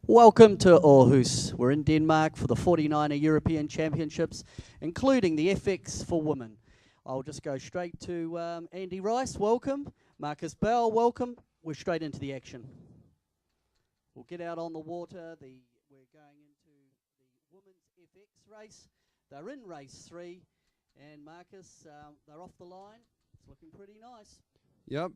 Welcome to Aarhus. We're in Denmark for the 49er European Championships, including the FX for women. I'll just go straight to Andy Rice, welcome. Marcus Bell, welcome. We're straight into the action. We'll get out on the water. We're going into the women's FX race. They're in race 3, and Marcus, they're off the line. It's looking pretty nice. Yep,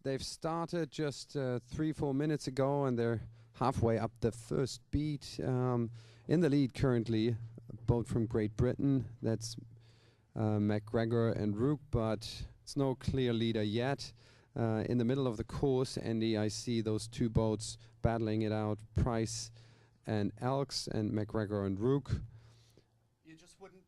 they've started just 3-4 minutes ago, and they're halfway up the first beat. In the lead currently, a boat from Great Britain. That's McGregor and Rook, but it's no clear leader yet. In the middle of the course, Andy, I see those two boats battling it out, Price and Elks, and McGregor and Rook. You just wouldn't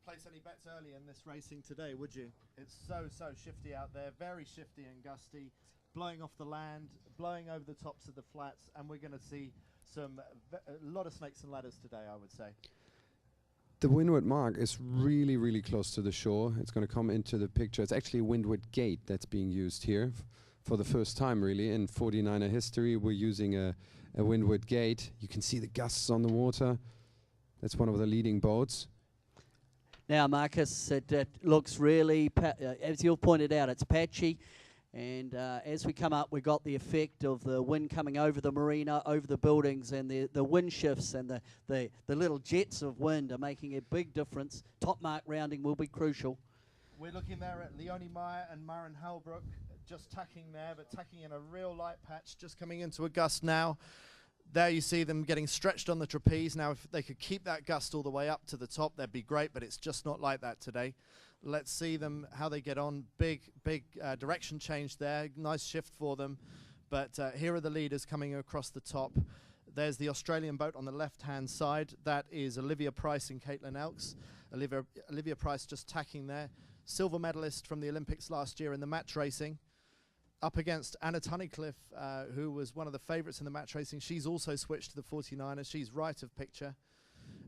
place any bets early in this racing today, would you? It's so shifty out there, very shifty and gusty, blowing off the land, blowing over the tops of the flats, and we're going to see a lot of snakes and ladders today, I would say. The windward mark is really close to the shore. It's going to come into the picture. It's actually a windward gate that's being used here for the first time, really. In 49er history, we're using a windward gate. You can see the gusts on the water. That's one of the leading boats. Now, Marcus, it looks really, as you've pointed out, it's patchy. And as we come up, we've got the effect of the wind coming over the marina, over the buildings, and the wind shifts and the little jets of wind are making a big difference. Top mark rounding will be crucial. We're looking there at Leonie Meyer and Maren Halbrook, just tacking there, but tacking in a real light patch, just coming into a gust now. There you see them getting stretched on the trapeze. Now, if they could keep that gust all the way up to the top, that'd be great, but it's just not like that today. Let's see them, how they get on. Big direction change there. Nice shift for them. But here are the leaders coming across the top. There's the Australian boat on the left-hand side. That is Olivia Price and Caitlin Elks. Olivia Price just tacking there. Silver medalist from the Olympics last year in the match racing. Up against Anna Tunnicliffe, who was one of the favourites in the match racing. She's also switched to the 49ers. She's right of picture.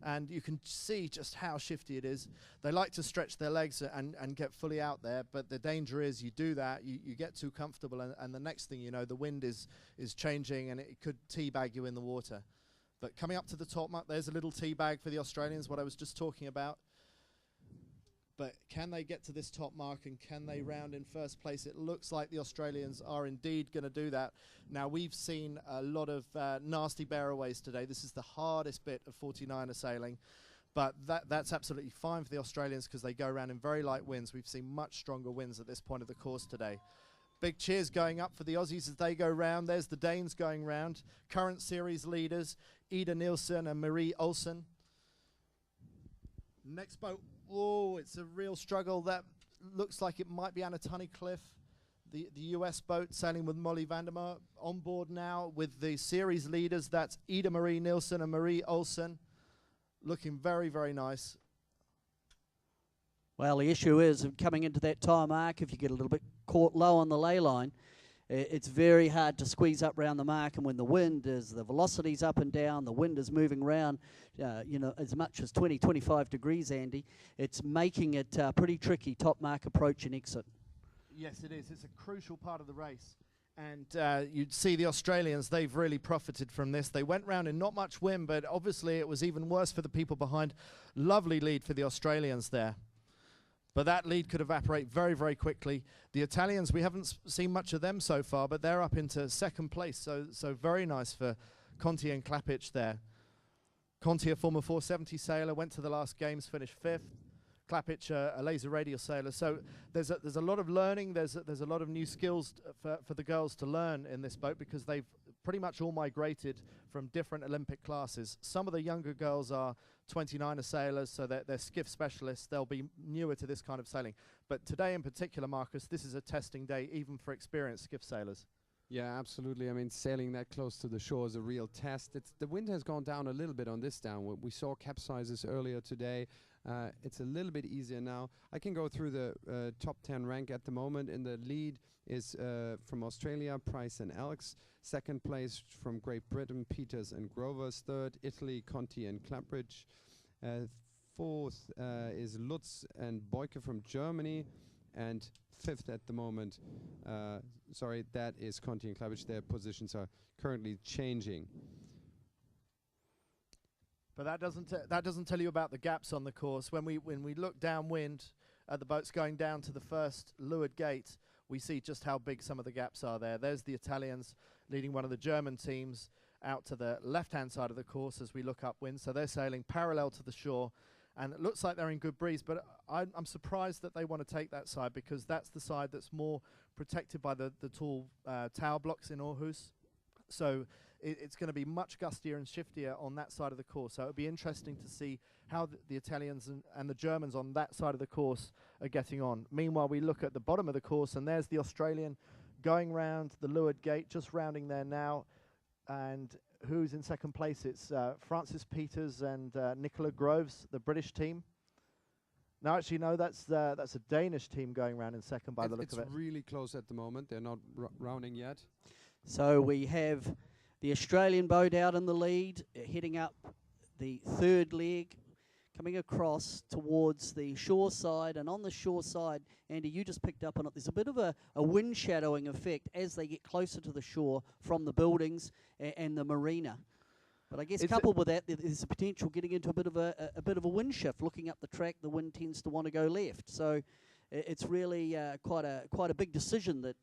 And you can see just how shifty it is. They like to stretch their legs and get fully out there, but the danger is you do that, you get too comfortable, and the next thing you know, the wind is changing, and it could teabag you in the water. But coming up to the top mark, there's a little teabag for the Australians, what I was just talking about. But can they get to this top mark, and can they round in first place? It looks like the Australians are indeed going to do that. Now, we've seen a lot of nasty bearaways today. This is the hardest bit of 49er sailing. But that's absolutely fine for the Australians because they go around in very light winds. We've seen much stronger winds at this point of the course today. Big cheers going up for the Aussies as they go round. There's the Danes going round. Current series leaders, Ida Nielsen and Marie Olsen. Next boat. Oh, it's a real struggle. That looks like it might be Anna Tunnicliffe, the US boat sailing with Molly Vandermeer. On board now with the series leaders. That's Ida Marie Nielsen and Marie Olsen. Looking very nice. Well, the issue is coming into that time mark, if you get a little bit caught low on the ley line, it's very hard to squeeze up around the mark, and when the wind is, the velocity's up and down, the wind is moving around, as much as 20-25 degrees, Andy, it's making it pretty tricky, top mark approach and exit. Yes, it is. It's a crucial part of the race. And you'd see the Australians, they've really profited from this. They went round in not much wind, but obviously it was even worse for the people behind. Lovely lead for the Australians there. But that lead could evaporate very quickly. The Italians, we haven't seen much of them so far, but they're up into second place. So very nice for Conti and Klapic there. Conti, a former 470 sailor, went to the last games, finished 5th. Klapic, a laser radial sailor. So there's a lot of learning. There's a lot of new skills for the girls to learn in this boat because they've pretty much all migrated from different Olympic classes. Some of the younger girls are 29er sailors, so they're skiff specialists. They'll be newer to this kind of sailing. But today in particular, Marcus, this is a testing day even for experienced skiff sailors. Yeah, absolutely. I mean, sailing that close to the shore is a real test. The wind has gone down a little bit on this downward. We saw capsizes earlier today. It's a little bit easier now. I can go through the top 10 rank at the moment. In the lead is from Australia, Price and Elks. Second place from Great Britain, Peters and Grovers. Third, Italy, Conti and Klapric. Fourth is Lutz and Boyke from Germany. And fifth at the moment, that is Conti and Klapic. Their positions are currently changing. But that doesn't tell you about the gaps on the course. When we look downwind at the boats going down to the first leeward gate, we see just how big some of the gaps are there. There's the Italians leading one of the German teams out to the left-hand side of the course as we look upwind. So they're sailing parallel to the shore, and it looks like they're in good breeze. But I'm surprised that they want to take that side, because that's the side that's more protected by the tall tower blocks in Aarhus. So it's going to be much gustier and shiftier on that side of the course. So it'll be interesting to see how the Italians and the Germans on that side of the course are getting on. Meanwhile, we look at the bottom of the course, and there's the Australian going round the leeward gate, just rounding there now. And who's in second place? It's Francis Peters and Nicola Groves, the British team. No, actually, no, that's a Danish team going round in second by the look of it. It's really close at the moment. They're not rounding yet. So we have the Australian boat out in the lead, heading up the third leg, coming across towards the shore side. And on the shore side, Andy, you just picked up on it, there's a bit of a wind shadowing effect as they get closer to the shore from the buildings and the marina. But I guess coupled with that, there's a potential getting into a bit of a wind shift. Looking up the track, the wind tends to want to go left. So it's really quite a big decision that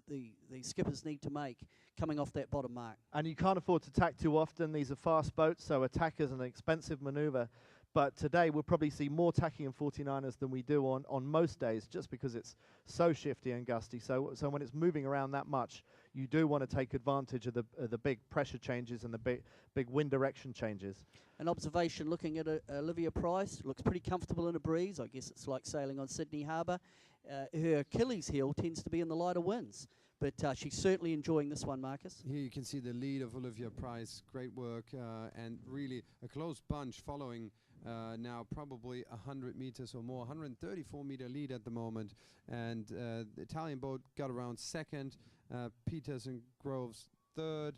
the skippers need to make coming off that bottom mark. And you can't afford to tack too often. These are fast boats, so attack is an expensive manoeuvre. But today we'll probably see more tacking in 49ers than we do on most days, just because it's so shifty and gusty. So when it's moving around that much, you do want to take advantage of the big pressure changes and the big wind direction changes. An observation looking at Olivia Price, looks pretty comfortable in a breeze. I guess it's like sailing on Sydney Harbour. Her Achilles heel tends to be in the lighter winds, but she's certainly enjoying this one, Marcus. Here you can see the lead of Olivia Price. Great work, and really a close bunch following now probably 100 meters or more, 134-meter lead at the moment. And the Italian boat got around second, Peters and Groves third,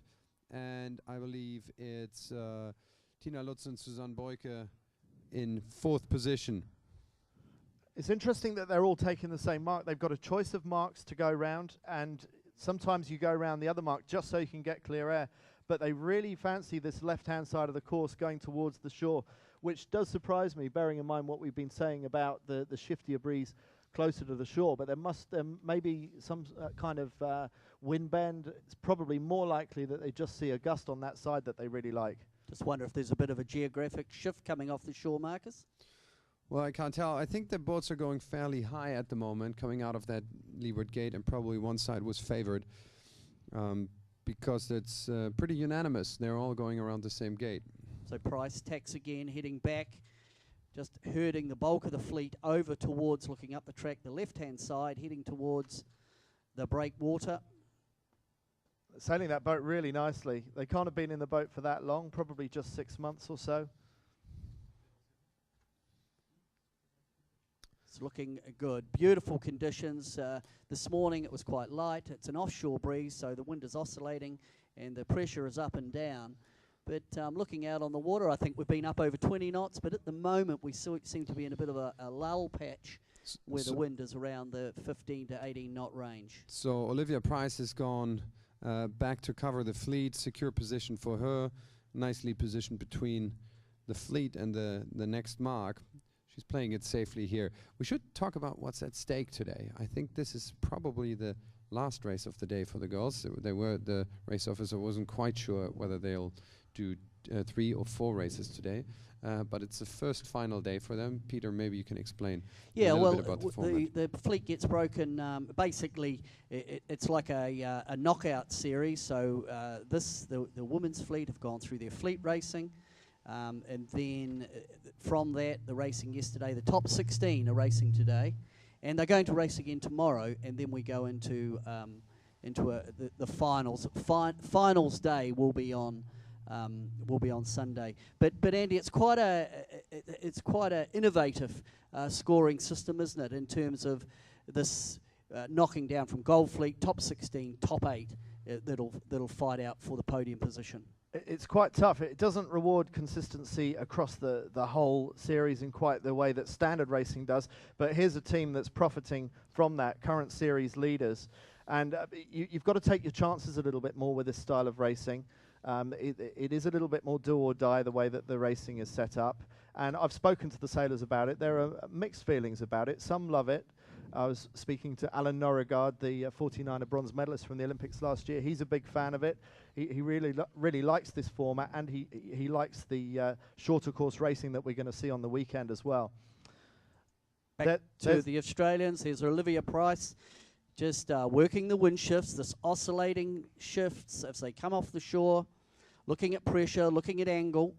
and I believe it's Tina Lutz and Susanne Boyke in fourth position. It's interesting that they're all taking the same mark. They've got a choice of marks to go round, and sometimes you go around the other mark just so you can get clear air. But they really fancy this left-hand side of the course going towards the shore, which does surprise me, bearing in mind what we've been saying about the shiftier breeze closer to the shore. But there may be some kind of wind bend. It's probably more likely that they just see a gust on that side that they really like. Just wonder if there's a bit of a geographic shift coming off the shore, Marcus. Well, I can't tell. I think the boats are going fairly high at the moment, coming out of that leeward gate, and probably one side was favored because it's pretty unanimous. They're all going around the same gate. So Price tacks again, heading back, just herding the bulk of the fleet over towards, looking up the track, the left-hand side, heading towards the breakwater. Sailing that boat really nicely. They can't have been in the boat for that long, probably just 6 months or so. It's looking good. Beautiful conditions. This morning it was quite light. It's an offshore breeze, so the wind is oscillating and the pressure is up and down. But looking out on the water, I think we've been up over 20 knots, but at the moment we seem to be in a bit of a lull patch where the wind is around the 15 to 18 knot range. So Olivia Price has gone back to cover the fleet, secure position for her, nicely positioned between the fleet and the next mark. She's playing it safely here. We should talk about what's at stake today. I think this is probably the last race of the day for the girls. The race officer wasn't quite sure whether they'll do 3 or 4 races today, but it's the first final day for them. Peter, maybe you can explain a little bit about the format. The fleet gets broken. Basically, it's like a knockout series. So the women's fleet have gone through their fleet racing, and then from that, the racing yesterday, the top 16 are racing today, and they're going to race again tomorrow, and then we go into the finals. Finals day will be on Sunday. But Andy, it's quite a innovative scoring system, isn't it? In terms of this knocking down from Gold Fleet, top 16, top 8, that'll fight out for the podium position. It's quite tough. It doesn't reward consistency across the whole series in quite the way that standard racing does. But here's a team that's profiting from that, current series leaders. And you've got to take your chances a little bit more with this style of racing. It is a little bit more do or die the way that the racing is set up. And I've spoken to the sailors about it. There are mixed feelings about it. Some love it. I was speaking to Alan Norregard, the 49er bronze medalist from the Olympics last year. He's a big fan of it. He really likes this format, and he likes the shorter course racing that we're going to see on the weekend as well. Back to the Australians. Here's Olivia Price, just working the wind shifts, this oscillating shifts as they come off the shore, looking at pressure, looking at angle.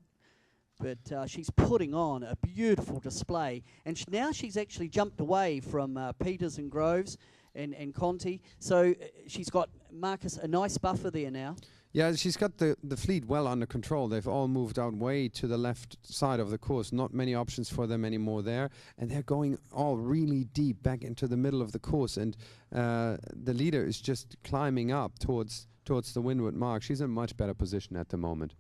But she's putting on a beautiful display. And now she's actually jumped away from Peters and Groves and Conti. So she's got, Marcus, a nice buffer there now. Yeah, she's got the fleet well under control. They've all moved out way to the left side of the course. Not many options for them anymore there. And they're going all really deep back into the middle of the course. And the leader is just climbing up towards the windward mark. She's in a much better position at the moment.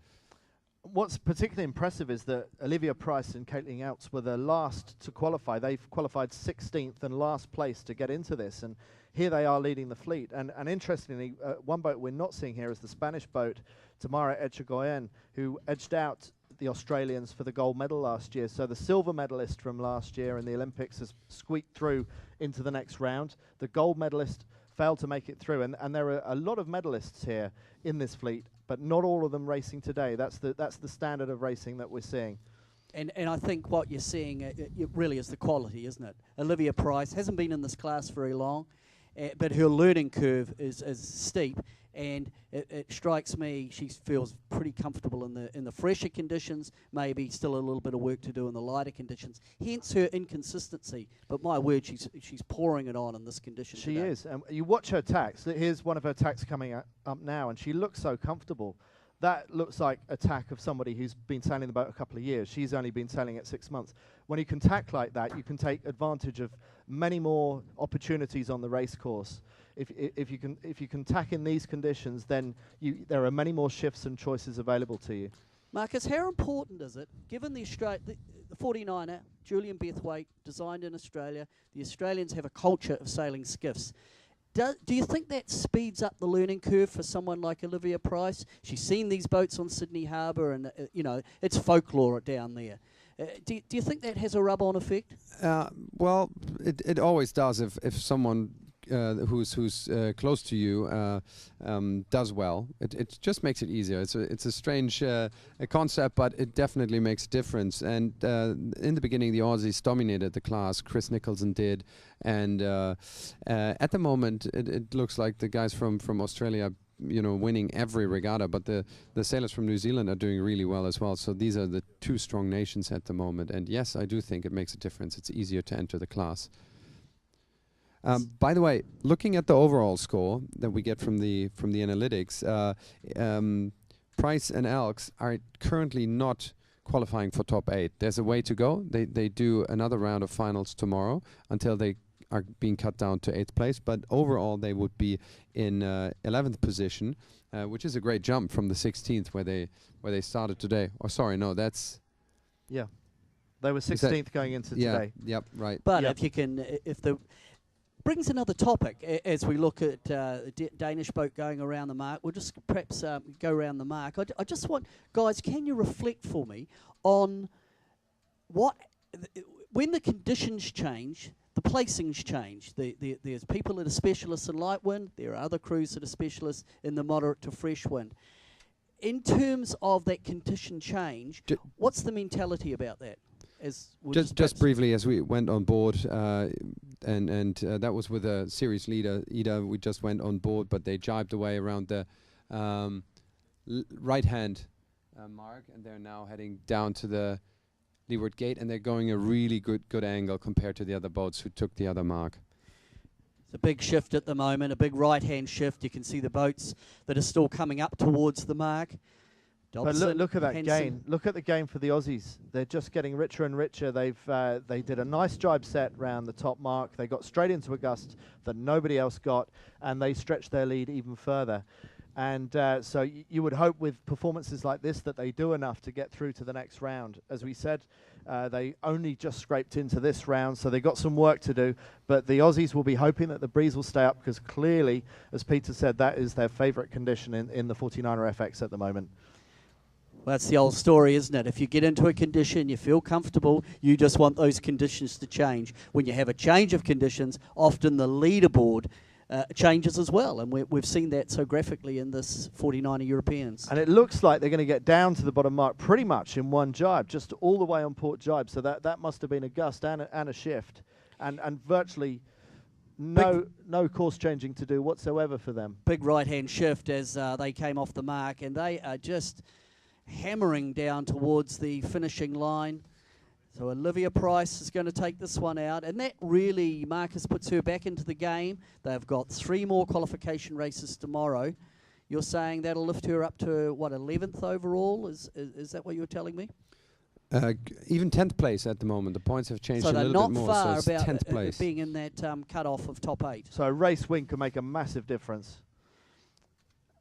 What's particularly impressive is that Olivia Price and Caitlin Eltz were the last to qualify. They've qualified 16th and last place to get into this, and here they are leading the fleet. And interestingly, one boat we're not seeing here is the Spanish boat, Tamara Echegoyen, who edged out the Australians for the gold medal last year. So the silver medalist from last year in the Olympics has squeaked through into the next round. The gold medalist failed to make it through, and there are a lot of medalists here in this fleet, but not all of them racing today. That's the standard of racing that we're seeing. And I think what you're seeing it really is the quality, isn't it? Olivia Price hasn't been in this class very long, but her learning curve is steep, and it strikes me she feels pretty comfortable in the fresher conditions, maybe still a little bit of work to do in the lighter conditions, hence her inconsistency. But my word, she's pouring it on in this condition She today. is. You watch her tacks. Here's one of her tacks coming up now, and she looks so comfortable. That looks like a tack of somebody who's been sailing the boat a couple of years. She's only been sailing it 6 months. When you can tack like that, you can take advantage of many more opportunities on the race course. If you can tack in these conditions, then there are many more shifts and choices available to you. Marcus, how important is it, given the 49er, Julian Bethwaite, designed in Australia, the Australians have a culture of sailing skiffs. Do you think that speeds up the learning curve for someone like Olivia Price? She's seen these boats on Sydney Harbour, and it's folklore down there. Do you think that has a rub-on effect? Well, it always does if someone who's close to you does well. It just makes it easier. It's a strange concept, but it definitely makes a difference. And in the beginning, the Aussies dominated the class. Chris Nicholson did, and at the moment, it looks like the guys from Australia, winning every regatta, but the sailors from New Zealand are doing really well as well. So these are the two strong nations at the moment. And yes, I do think it makes a difference. It's easier to enter the class. By the way, looking at the overall score that we get from the analytics, Price and Elks are currently not qualifying for top 8. There's a way to go. They do another round of finals tomorrow until they are being cut down to 8th place. But overall, they would be in 11th position, which is a great jump from the 16th where they started today. Oh, sorry, no, that's they were 16th going into today. Yep, right. But if the brings another topic as we look at Danish boat going around the mark. We'll just perhaps go around the mark. I just want, guys, can you reflect for me on when the conditions change, the placings change. There's people that are specialists in light wind. There are other crews that are specialists in the moderate to fresh wind. In terms of that condition change, what's the mentality about that? Just briefly, as we went on board, and that was with a series leader, Ida. We just went on board, but they jibed away around the right-hand mark, and they're now heading down to the leeward gate, and they're going a really good angle compared to the other boats who took the other mark. It's a big shift at the moment, a big right-hand shift. You can see the boats that are still coming up towards the mark. Dobson, but look at that Hansen. gain. Look at the gain for the Aussies. They're just getting richer and richer. They did a nice jibe set round the top mark. They got straight into a gust that nobody else got, and they stretched their lead even further. And so you would hope with performances like this that they do enough to get through to the next round. As we said, they only just scraped into this round, so they've got some work to do. But the Aussies will be hoping that the breeze will stay up, because clearly, as Peter said, that is their favourite condition in the 49er FX at the moment. Well, that's the old story, isn't it? If you get into a condition, you feel comfortable, you just want those conditions to change. When you have a change of conditions, often the leaderboard changes as well, and we've seen that so graphically in this 49er Europeans. And it looks like they're going to get down to the bottom mark pretty much in one jibe, just all the way on port jibe, so that must have been a gust and a shift, and virtually no course changing to do whatsoever for them. Big right-hand shift as they came off the mark, and they are just hammering down towards the finishing line. So Olivia Price is going to take this one out, and that really, Marcus, puts her back into the game. They've got 3 more qualification races tomorrow. You're saying that'll lift her up to, what, 11th overall? Is that what you were telling me? Even 10th place at the moment. The points have changed So a they're little not bit more. far So it's about 10th place. being in that cut-off of top 8. So a race win can make a massive difference.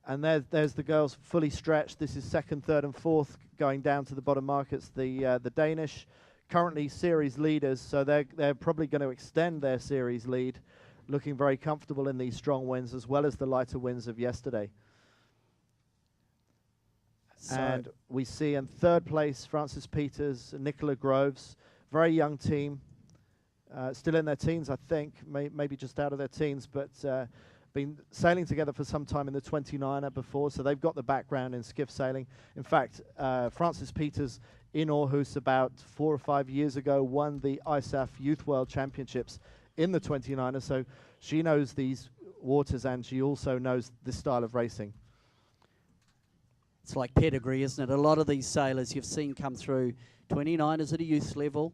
And there's the girls fully stretched. This is 2nd, 3rd and 4th going down to the bottom markets. The Danish, currently series leaders, so they're probably going to extend their series lead, looking very comfortable in these strong wins as well as the lighter wins of yesterday. So and we see in 3rd place Frances Peters, Nicola Groves, very young team, still in their teens, I think, maybe just out of their teens, but been sailing together for some time in the 29er before, so they've got the background in skiff sailing. In fact, Frances Peters in Aarhus about 4 or 5 years ago won the ISAF Youth World Championships in the 29er, so she knows these waters and she also knows this style of racing. It's like pedigree, isn't it? A lot of these sailors you've seen come through 29ers at a youth level.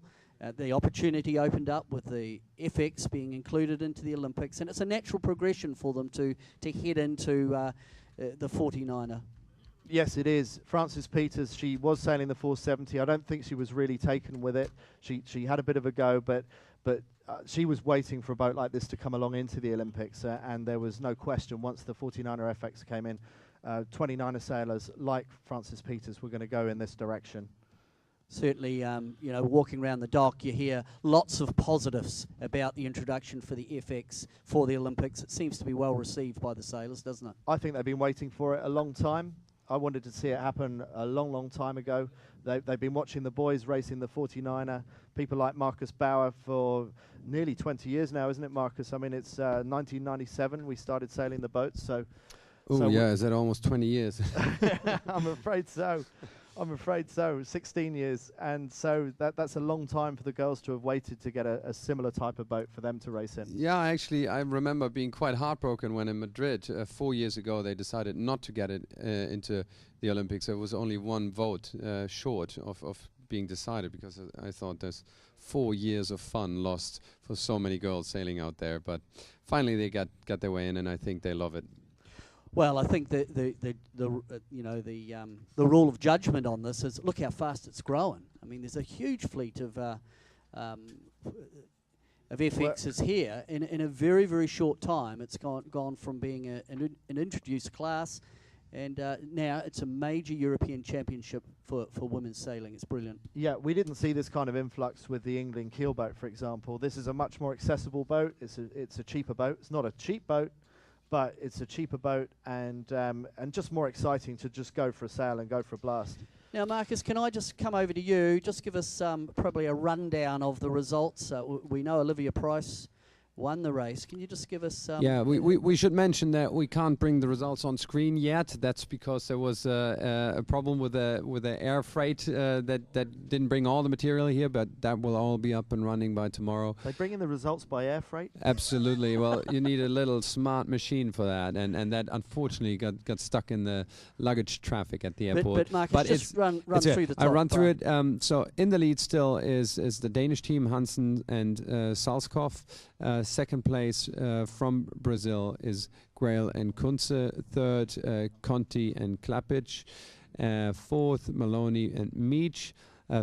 The opportunity opened up with the FX being included into the Olympics, and it's a natural progression for them to head into the 49er. Yes, it is. Frances Peters, she was sailing the 470. I don't think she was really taken with it. She had a bit of a go, but she was waiting for a boat like this to come along into the Olympics, and there was no question once the 49er FX came in, 29er sailors like Frances Peters were going to go in this direction. Certainly, you know, walking around the dock, you hear lots of positives about the introduction for the FX for the Olympics. It seems to be well received by the sailors, doesn't it? I think they've been waiting for it a long time. I wanted to see it happen a long, long time ago. They've been watching the boys racing the 49er, people like Marcus Bauer for nearly 20 years now, isn't it, Marcus? I mean, it's 1997 we started sailing the boats, so... Oh, yeah, is that almost 20 years? I'm afraid so. I'm afraid so. 16 years, and so that's a long time for the girls to have waited to get a similar type of boat for them to race in. Yeah, actually, I remember being quite heartbroken when in Madrid 4 years ago they decided not to get it into the Olympics. There was only one vote short of being decided, because I thought there's 4 years of fun lost for so many girls sailing out there. But finally they got their way in, and I think they love it. Well, I think the rule of judgment on this is look how fast it's growing. I mean, there's a huge fleet of FXs here in a very, very short time. It's gone from being an introduced class, and now it's a major European championship for women's sailing. It's brilliant. Yeah, we didn't see this kind of influx with the England keel boat, for example. This is a much more accessible boat. It's a cheaper boat. It's not a cheap boat, but it's a cheaper boat and just more exciting to just go for a sail and go for a blast. Now, Marcus, can I just come over to you? Just give us probably a rundown of the results. We know Olivia Price won the race. Can you just give us... yeah, we should mention that we can't bring the results on screen yet. That's because there was a problem with the air freight that didn't bring all the material here, but that will all be up and running by tomorrow. They bring in the results by air freight? Absolutely. Well, you need a little smart machine for that, and that unfortunately got stuck in the luggage traffic at the airport. But Marcus, just run through the top. I run through it. So in the lead still is the Danish team, Hansen and Salskov. Second place from Brazil is Grail and Kunze. Third, Conti and Klapic. Fourth, Maloney and Meach.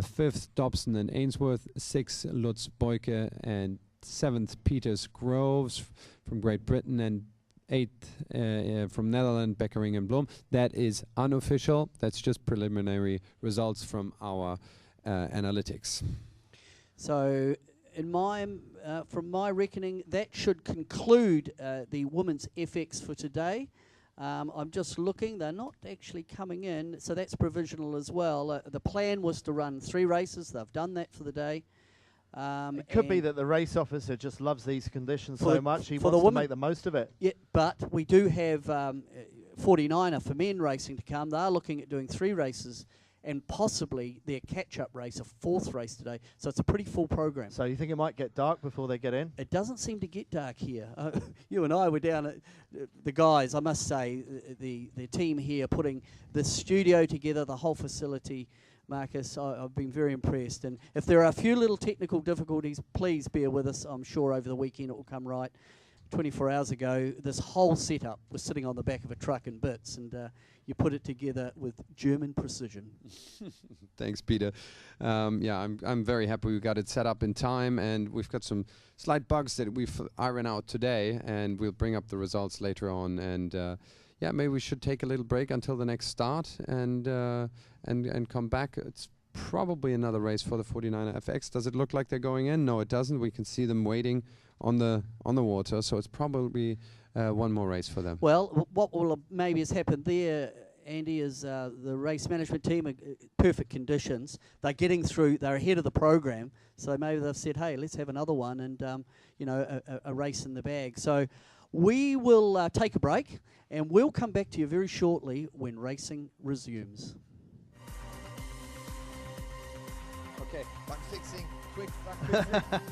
Fifth, Dobson and Ainsworth. Sixth, Lutz Boyke. And seventh, Peters Groves from Great Britain. And from Netherlands, Beckering and Blom. That is unofficial. That's just preliminary results from our analytics. So, in my from my reckoning, that should conclude the women's FX for today. I'm just looking; they're not actually coming in, so that's provisional as well. The plan was to run 3 races. They've done that for the day. It could be that the race officer just loves these conditions For so much he for wants the to make the most of it. Yeah, but we do have 49er for men racing to come. They're looking at doing 3 races and possibly their catch-up race, a 4th race today. So it's a pretty full program. So you think it might get dark before they get in? It doesn't seem to get dark here. You and I were down at the guys, I must say, the team here putting the studio together, the whole facility. Marcus, I've been very impressed. And if there are a few little technical difficulties, please bear with us. I'm sure over the weekend it will come right. 24 hours ago, this whole setup was sitting on the back of a truck in bits, and you put it together with German precision. Thanks, Peter. Yeah, I'm very happy we got it set up in time, and we've got some slight bugs that we've ironed out today, and we'll bring up the results later on. And yeah, maybe we should take a little break until the next start and come back. It's probably another race for the 49er FX. Does it look like they're going in? No, it doesn't. We can see them waiting on the water, so it's probably one more race for them. Well, what will maybe has happened there, Andy, is the race management team are perfect conditions. They're getting through. They're ahead of the program, so maybe they've said, "Hey, let's have another one," and you know, a race in the bag. So we will take a break, and we'll come back to you very shortly when racing resumes. Okay, back fixing, quick back fixing.